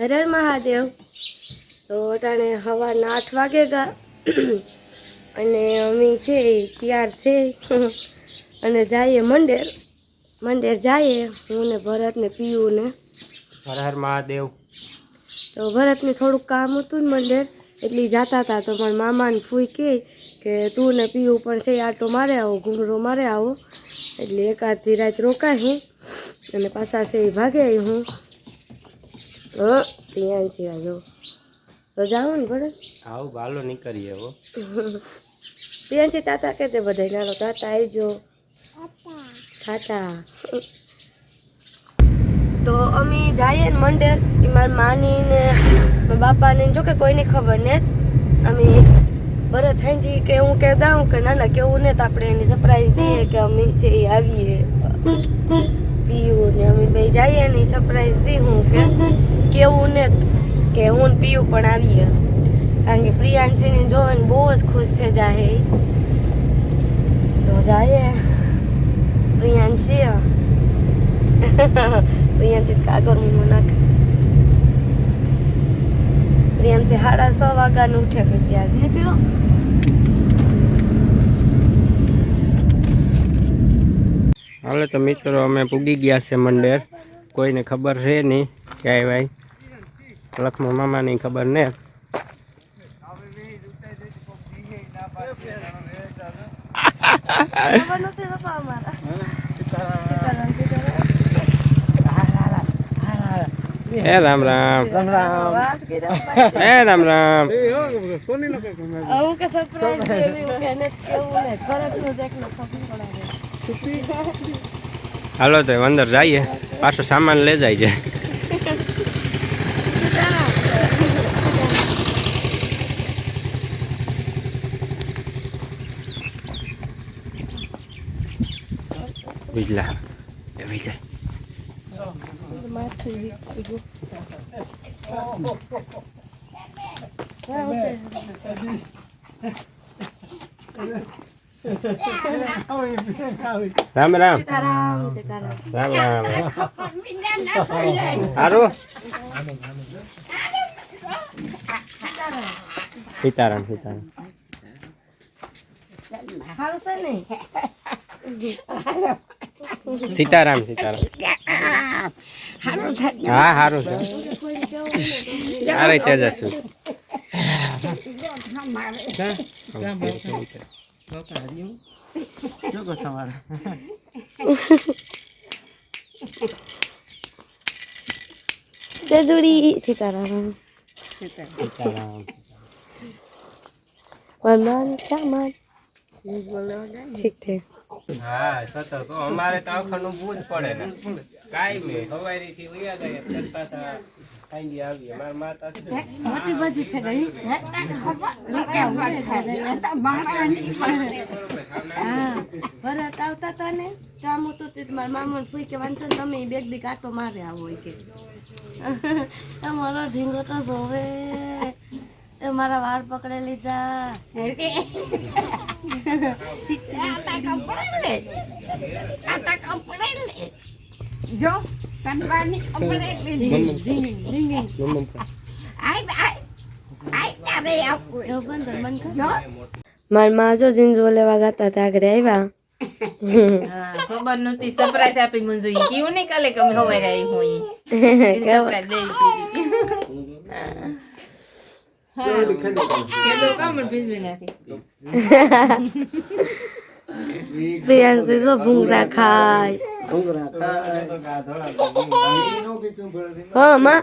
હર હર મહાદેવ। તો અટાણે સવારના 8 વાગે ગયા અને અમે છે તૈયાર થઈ અને જઈએ મંડેર જઈએ હું ને ભરત ને પીયુ ને। હર હર મહાદેવ। તો ભરતને થોડુંક કામ હતું ને મંડેર એટલે જતા હતા તો મારા મામાને ફૂઈ કે તું ને પીયુ પણ છે આટો મારે આવો ઘૂમરો મારે આવો એટલે એકાદી રાત રોકાય હું અને પાછા છે ભાગે હું ત્યાં છે જો તો જાઉં ને ભરત આવું ભાલો નીકળીએ હો ત્યાંથી તાતા કે તે બધા નાનો તાતા આવજો તાતા। તો અમે જઈએ ને મંડેર એ મારી માની ને મારા બાપાને જો કે કોઈને ખબર ને અમે ભરત હાંજી કે હું કે દાઉં કે ના ના કેવું ને તો આપણે એની સરપ્રાઈઝ દઈએ કે અમે છે આવીએ પીયુ ને અમે બે જઈએ ને સરપ્રાઈઝ દી હું કે કેવું ને કે હું પીયુ પણ આવીએ કારણ કે પ્રિયાંશીને જોઈને બહુ જ ખુશ થઈ જાય તો જઈએ પ્રિયાંશી કાગળમાં નાખે પ્રિયાંશી 6:30 વાગ્યાનું ઉઠે કે ત્યાં જ નહીં પીવો હાલે તો મિત્રો અમે પૂગી ગયા છે મંડેર કોઈને ખબર છે નહીં ક્યાંય ભાઈ લક્ષ્મણ મામાની ખબર ને એ રામ રામ રામ રામ એ રામ રામ હું કે સરપ્રાઈઝ દેવી હું કે ને કેવું ને ખરેખર જ એકલો ખબર પડાવે હાલો તો અંદર જઈએ પાછો સામાન લઈ જાય છે વિજલા એ વિજય માથું રામ રામ સીતારામ રામ રામ હારું સીતારામ સીતારામ હારું છે ને સીતારામ સીતારામ હા સારું છે અરે તેજસ્વી તેજુડી સીતારામ સીતારામ વંદન સામાન ઠીક ઠીક હા સતત અમારે તો આખાનું બૂજ પડે ને કાઈ મે હવારી થી વયા જાય પાછા આઈ આવી માર માતા મોટી બધી થઈ ગઈ હા ભરત આવતા હતા ને કામ હતું તે મારા મામા ફૂઈ કે વાંધો ને તમે બેગ દી કાંટો મારે આવો કે અમારો ઢીંગો તો જોવે એ મારા વાળ પકડે લીધા જો તનવાની કપડે મારી માં જો જીંજવો લેવા ગાતા હતા આગળ આવ્યા ખબર નહોતી સરપ્રાઈઝ આપી મને જોઈ કેવું નહીં કાલે કે અમે હવારે આવી હું સરપ્રાઈઝ પ્રિયાંશી જો ભૂંગરા ખાય હા માં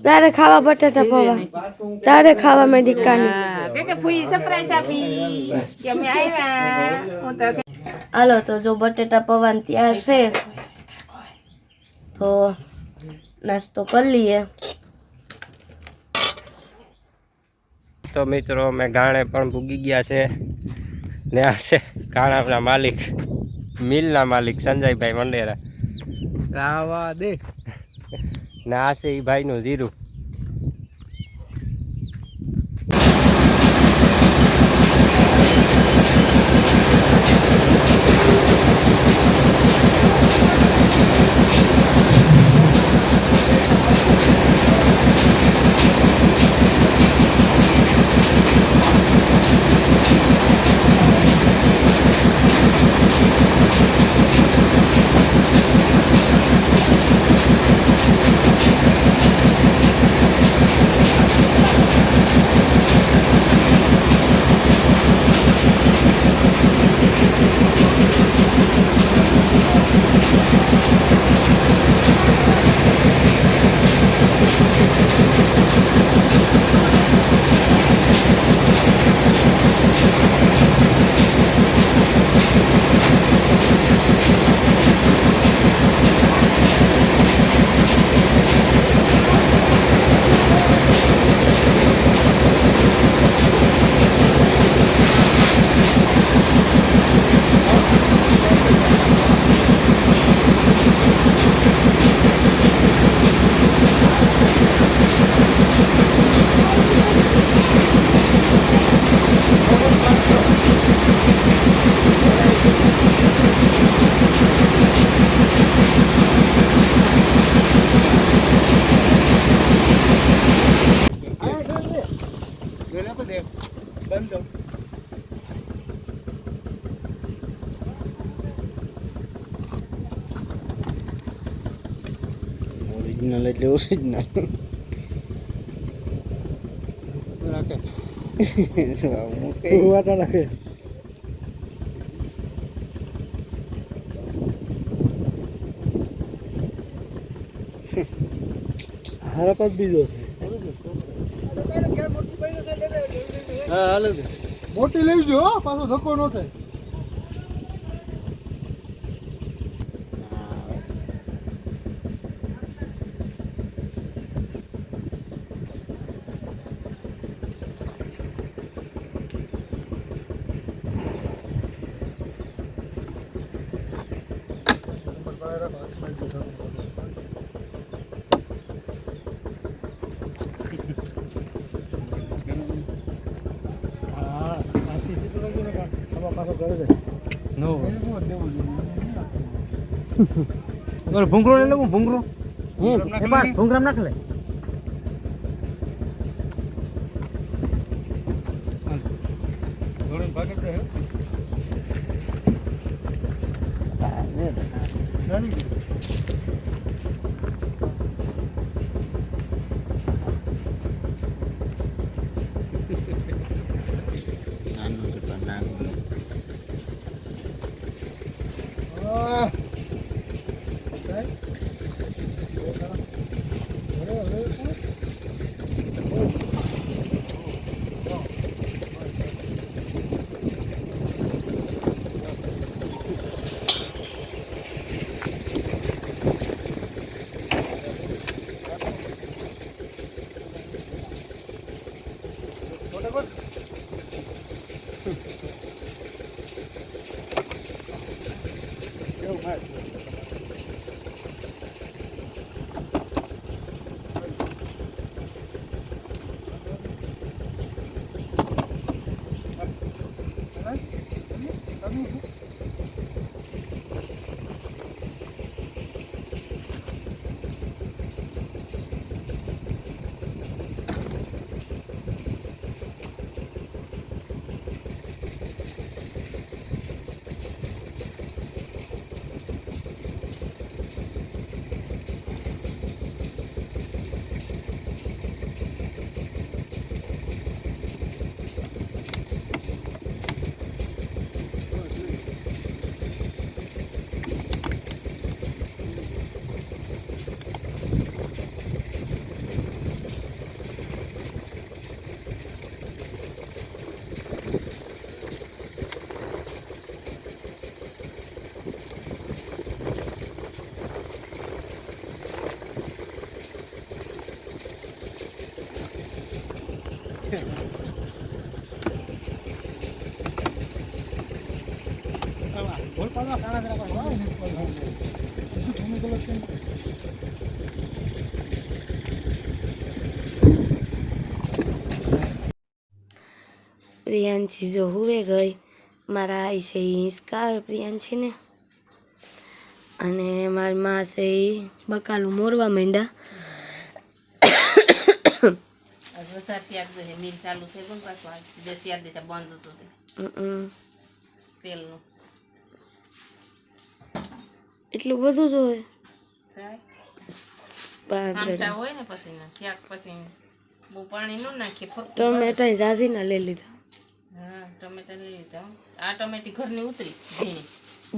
તારે ખાવા બટાટા પૌવા તારે ખાવા મેં ડીકાની કે ફૂઈ સરપ્રાઈઝ આપી કે અમે આવ્યા હું તો હાલો તો જો બટેટા પૌવા તૈયાર છે તો નાસ્તો કરી લઈએ તો મિત્રો મેં ગાણે પણ ભૂગી ગયા છે ને આ છે ગાણાના માલિક મિલના માલિક સંજયભાઈ મંડેરા આવા દે ને આ છે એ ભાઈનું જીરું ઓરિજિનલ એટલે ઓરિજિનલ રાખે મૂકે વાટા નાખે હરકત બીજો છે હા હાલો મોટી લેવજો હો પાછો ધક્કો ન થાય ભૂંગરો લઈ લઉં ભૂંગરો ભૂંગરામ નાખ લે નાનું કેટલા નાનું પ્રિયાંશી જો હુવે ગઈ મારા આઈ છે એ હિંચકાવે પ્રિયાંશીને અને મારી માં છે એ બકાલું મોરવા માંડ્યા વરસાદ ત્યાગ છે મિલ ચાલુ છે પણ પાછું આ દેશિયા દેતા બંધ હતું તે તેલનું એટલું બધું જ હોય આમટા હોય ને પછી ના શાક પછી બહુ પાણી ન નાખીએ ટમેટા જાજીના લઈ લીધા હા ટમેટા લઈ લીધા આ ટમેટી ઘરની ઉતરી ઝીણી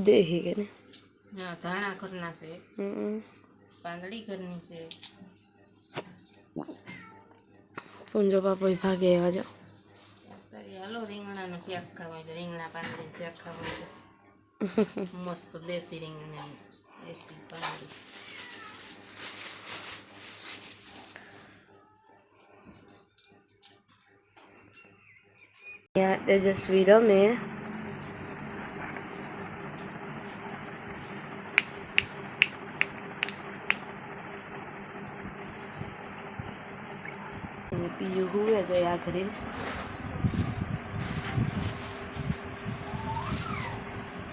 દેખી કે ને હા ધાણા ઘરના છે પાંદડી ઘરની છે પૂંજો પાપો ભાગે એવા જાઓ હાલો રીંગણાનું શાક ખાવા છે રીંગણા પાંદડીનું શાક ખાવા છે મસ્ત દેશી રીંગણા દેશી પાંદડી ત્યાં તેજસ્વી રમે પીયું હુએ ગયા ઘરે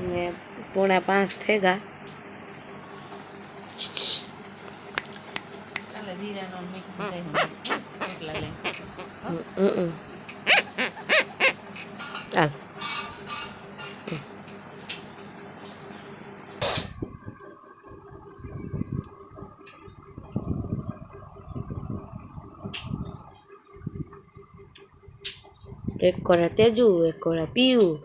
ને 4:45 થઈ ગયા કાલે જીરાનો મીઠું એટલા લે હાલ એક કોરા તેજુ એક કોરા પીવું